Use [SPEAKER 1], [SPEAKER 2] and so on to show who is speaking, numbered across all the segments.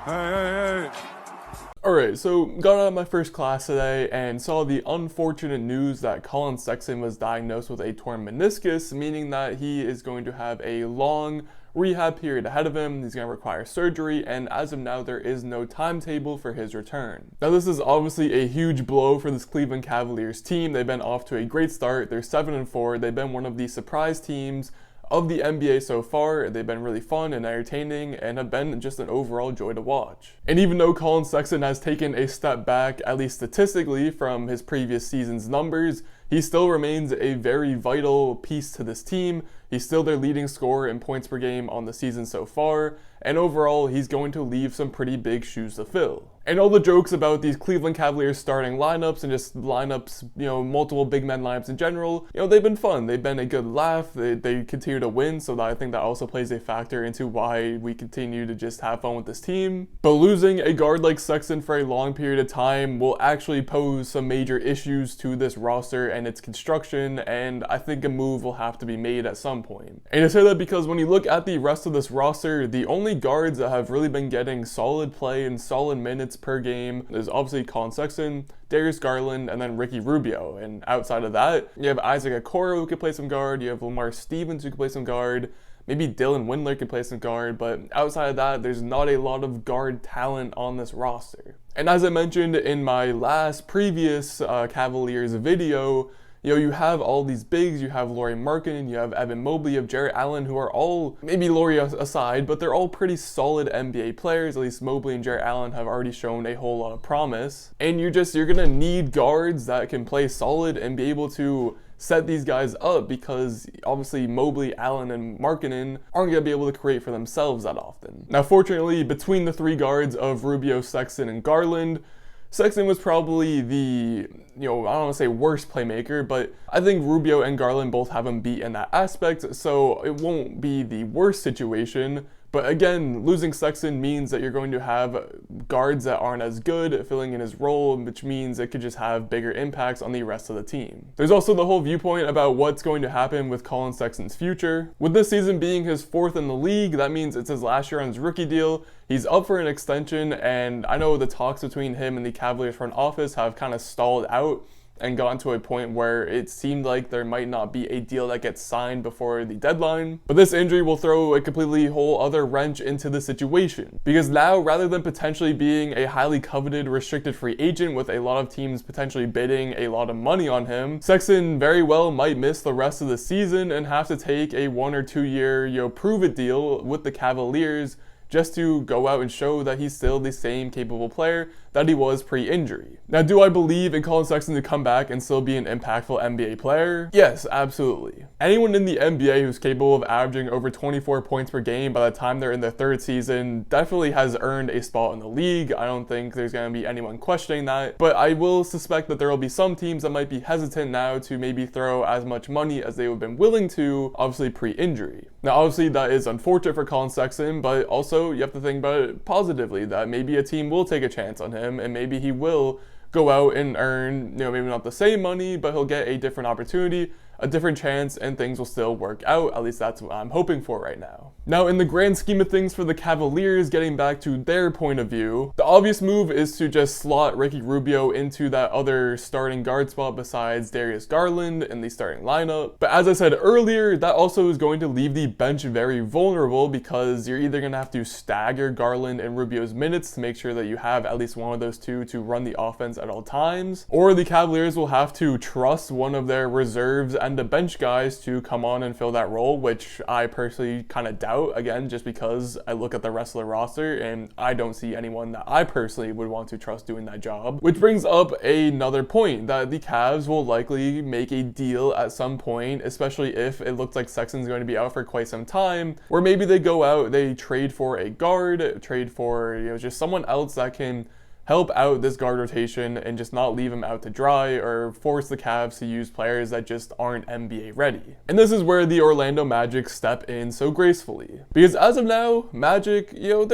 [SPEAKER 1] Hey.
[SPEAKER 2] Alright, so got out of my first class today and saw the unfortunate news that Collin Sexton was diagnosed with a torn meniscus, meaning that he is going to have a long rehab period ahead of him. He's going to require surgery, and as of now, there is no timetable for his return. Now, this is obviously a huge blow for this Cleveland Cavaliers team. They've been off to a great start. They're 7-4. They've been one of the surprise teams of the NBA so far. They've been really fun and entertaining and have been just an overall joy to watch. And even though Collin Sexton has taken a step back, at least statistically, from his previous season's numbers, he still remains a very vital piece to this team. He's still their leading scorer in points per game on the season so far, and overall, he's going to leave some pretty big shoes to fill. And all the jokes about these Cleveland Cavaliers starting lineups and just lineups, multiple big men lineups in general, they've been fun. They've been a good laugh. They continue to win, so I think that also plays a factor into why we continue to just have fun with this team. But losing a guard like Sexton for a long period of time will actually pose some major issues to this roster and its construction, and I think a move will have to be made at some point. And I say that because when you look at the rest of this roster, the only guards that have really been getting solid play and solid minutes per game is obviously Collin Sexton, Darius Garland, and then Ricky Rubio. And outside of that, you have Isaac Okoro who could play some guard, you have Lamar Stevens who could play some guard, maybe Dylan Windler could play some guard, but outside of that, there's not a lot of guard talent on this roster. And as I mentioned in my previous Cavaliers video, you have all these bigs, you have Lauri Markkanen, you have Evan Mobley, you have Jarrett Allen, who are all, maybe Lauri aside, but they're all pretty solid NBA players. At least Mobley and Jarrett Allen have already shown a whole lot of promise. And you're gonna need guards that can play solid and be able to set these guys up, because obviously Mobley, Allen, and Markkanen aren't going to be able to create for themselves that often. Now, fortunately, between the three guards of Rubio, Sexton, and Garland, Sexton was probably the, I don't want to say worst playmaker, but I think Rubio and Garland both have him beat in that aspect, so it won't be the worst situation. But again, losing Sexton means that you're going to have guards that aren't as good at filling in his role, which means it could just have bigger impacts on the rest of the team. There's also the whole viewpoint about what's going to happen with Collin Sexton's future. With this season being his 4th in the league, that means it's his last year on his rookie deal. He's up for an extension, and I know the talks between him and the Cavaliers front office have kind of stalled out and gotten to a point where it seemed like there might not be a deal that gets signed before the deadline. But this injury will throw a completely whole other wrench into the situation. Because now, rather than potentially being a highly coveted restricted free agent with a lot of teams potentially bidding a lot of money on him, Sexton very well might miss the rest of the season and have to take a 1 or 2 year, prove-it deal with the Cavaliers just to go out and show that he's still the same capable player that he was pre-injury. Now, do I believe in Collin Sexton to come back and still be an impactful NBA player? Yes, absolutely. Anyone in the NBA who's capable of averaging over 24 points per game by the time they're in their 3rd season definitely has earned a spot in the league. I don't think there's going to be anyone questioning that, but I will suspect that there will be some teams that might be hesitant now to maybe throw as much money as they would have been willing to, obviously pre-injury. Now, obviously that is unfortunate for Collin Sexton, but also you have to think about it positively, that maybe a team will take a chance on him, and maybe he will go out and earn, maybe not the same money, but he'll get a different opportunity, a different chance, and things will still work out. At least that's what I'm hoping for right now. Now, in the grand scheme of things for the Cavaliers, getting back to their point of view, the obvious move is to just slot Ricky Rubio into that other starting guard spot besides Darius Garland in the starting lineup. But as I said earlier, that also is going to leave the bench very vulnerable, because you're either going to have to stagger Garland and Rubio's minutes to make sure that you have at least one of those two to run the offense at all times, or the Cavaliers will have to trust one of their reserves and the bench guys to come on and fill that role, which I personally kind of doubt, again, just because I look at the rest of the roster and I don't see anyone that I personally would want to trust doing that job. Which brings up another point, that the Cavs will likely make a deal at some point, especially if it looks like Sexton's going to be out for quite some time, where maybe they go out, they trade for a guard, trade for just someone else that can help out this guard rotation and just not leave him out to dry or force the Cavs to use players that just aren't NBA ready. And this is where the Orlando Magic step in so gracefully. Because as of now, Magic, they're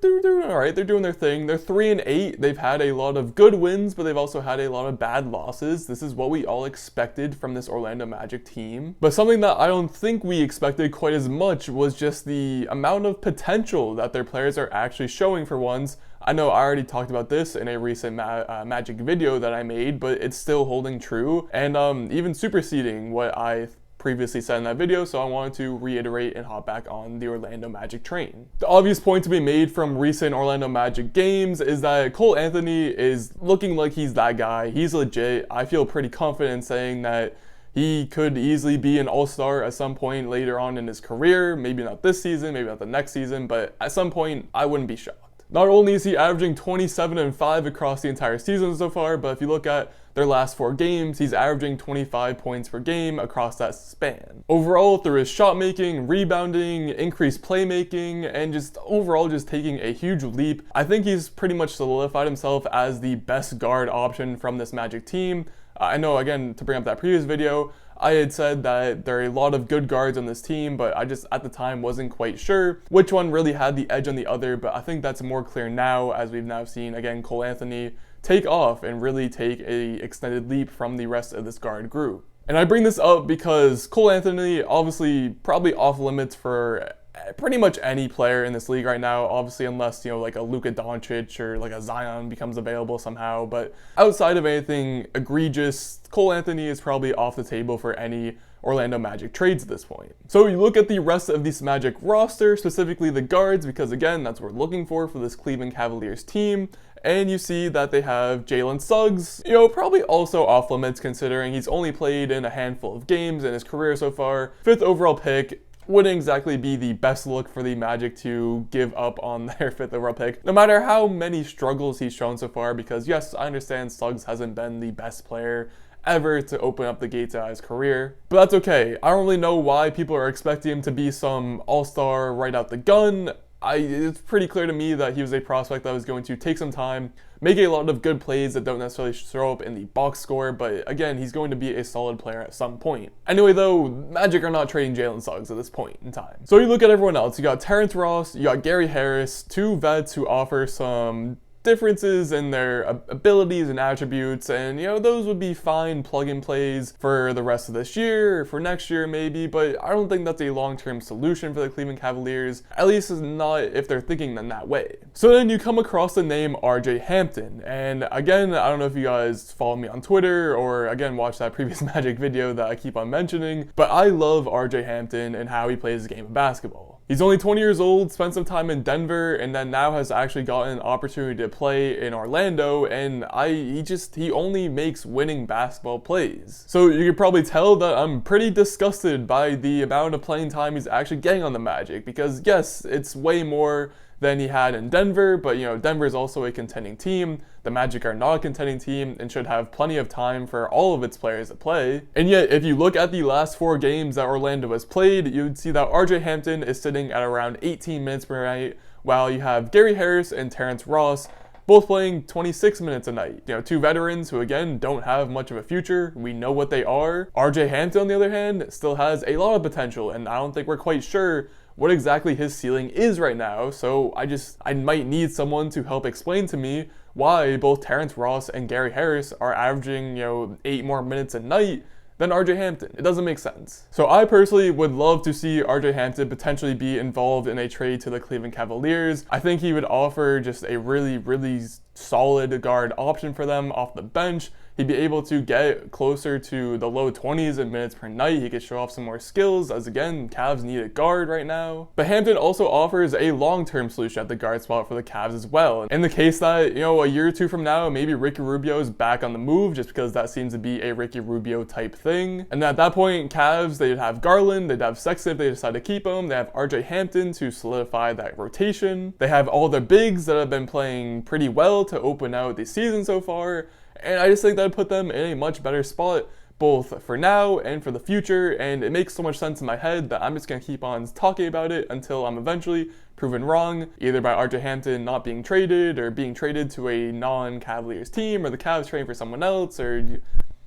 [SPEAKER 2] doing all right. They're doing their thing. They're 3-8. They've had a lot of good wins, but they've also had a lot of bad losses. This is what we all expected from this Orlando Magic team. But something that I don't think we expected quite as much was just the amount of potential that their players are actually showing for once. I know I already talked about this in a recent Magic video that I made, but it's still holding true and even superseding what I previously said in that video, so I wanted to reiterate and hop back on the Orlando Magic train. The obvious point to be made from recent Orlando Magic games is that Cole Anthony is looking like he's that guy. He's legit. I feel pretty confident saying that he could easily be an all-star at some point later on in his career. Maybe not this season, maybe not the next season, but at some point I wouldn't be shocked. Not only is he averaging 27 and 5 across the entire season so far, but if you look at their last 4 games, he's averaging 25 points per game across that span. Overall, through his shot making, rebounding, increased playmaking, and just overall just taking a huge leap, I think he's pretty much solidified himself as the best guard option from this Magic team. I know, again, to bring up that previous video, I had said that there are a lot of good guards on this team, but I just at the time wasn't quite sure which one really had the edge on the other, but I think that's more clear now as we've now seen, again, Cole Anthony take off and really take a extended leap from the rest of this guard group. And I bring this up because Cole Anthony, obviously probably off limits for pretty much any player in this league right now, obviously unless, like a Luka Doncic or like a Zion becomes available somehow, but outside of anything egregious, Cole Anthony is probably off the table for any Orlando Magic trades at this point. So you look at the rest of this Magic roster, specifically the guards, because again, that's what we're looking for this Cleveland Cavaliers team, and you see that they have Jalen Suggs, probably also off limits considering he's only played in a handful of games in his career so far. 5th overall pick. Wouldn't exactly be the best look for the Magic to give up on their 5th overall pick, no matter how many struggles he's shown so far, because yes, I understand Suggs hasn't been the best player ever to open up the gates of his career, but that's okay. I don't really know why people are expecting him to be some all-star right out the gun. It's pretty clear to me that he was a prospect that was going to take some time, make a lot of good plays that don't necessarily show up in the box score, but again, he's going to be a solid player at some point. Anyway though, Magic are not trading Jalen Suggs at this point in time. So you look at everyone else, you got Terrence Ross, you got Gary Harris, 2 vets who offer some differences in their abilities and attributes, and those would be fine plug-in plays for the rest of this year, for next year maybe, but I don't think that's a long-term solution for the Cleveland Cavaliers, at least not if they're thinking in that way. So then you come across the name RJ Hampton, and again, I don't know if you guys follow me on Twitter or again watch that previous Magic video that I keep on mentioning, but I love RJ Hampton and how he plays the game of basketball. He's only 20 years old, spent some time in Denver, and then now has actually gotten an opportunity to play in Orlando, and he only makes winning basketball plays. So you can probably tell that I'm pretty disgusted by the amount of playing time he's actually getting on the Magic, because yes, it's way more than he had in Denver, but Denver is also a contending team. The Magic are not a contending team and should have plenty of time for all of its players to play. And yet, if you look at the last 4 games that Orlando has played, you would see that RJ Hampton is sitting at around 18 minutes per night, while you have Gary Harris and Terrence Ross both playing 26 minutes a night. 2 veterans who, again, don't have much of a future. We know what they are. RJ Hampton, on the other hand, still has a lot of potential, and I don't think we're quite sure what exactly his ceiling is right now, so I might need someone to help explain to me why both Terrence Ross and Gary Harris are averaging, 8 more minutes a night than RJ Hampton. It doesn't make sense. So I personally would love to see RJ Hampton potentially be involved in a trade to the Cleveland Cavaliers. I think he would offer just a really, really solid guard option for them off the bench. He'd be able to get closer to the low 20s in minutes per night. He could show off some more skills, as again, Cavs need a guard right now. But Hampton also offers a long-term solution at the guard spot for the Cavs as well. In the case that, a year or 2 from now, maybe Ricky Rubio is back on the move, just because that seems to be a Ricky Rubio type thing. And at that point, Cavs, they'd have Garland, they'd have Sexton if they decide to keep him. They have RJ Hampton to solidify that rotation. They have all their bigs that have been playing pretty well to open out the season so far. And I just think that would put them in a much better spot, both for now and for the future, and it makes so much sense in my head that I'm just going to keep on talking about it until I'm eventually proven wrong, either by RJ Hampton not being traded or being traded to a non-Cavaliers team, or the Cavs trading for someone else, or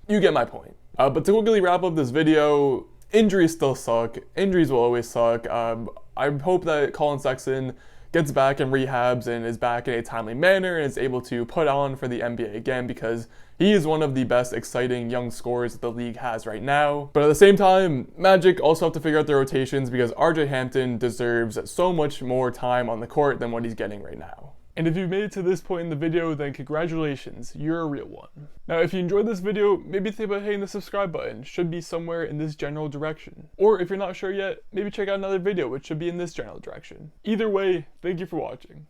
[SPEAKER 2] you get my point. But to quickly wrap up this video, injuries still suck. Injuries will always suck. I hope that Collin Sexton gets back and rehabs and is back in a timely manner and is able to put on for the NBA again, because he is one of the best exciting young scorers that the league has right now. But at the same time, Magic also have to figure out their rotations, because RJ Hampton deserves so much more time on the court than what he's getting right now. And if you've made it to this point in the video, then congratulations, you're a real one. Now, if you enjoyed this video, maybe think about hitting the subscribe button. It should be somewhere in this general direction. Or if you're not sure yet, maybe check out another video which should be in this general direction. Either way, thank you for watching.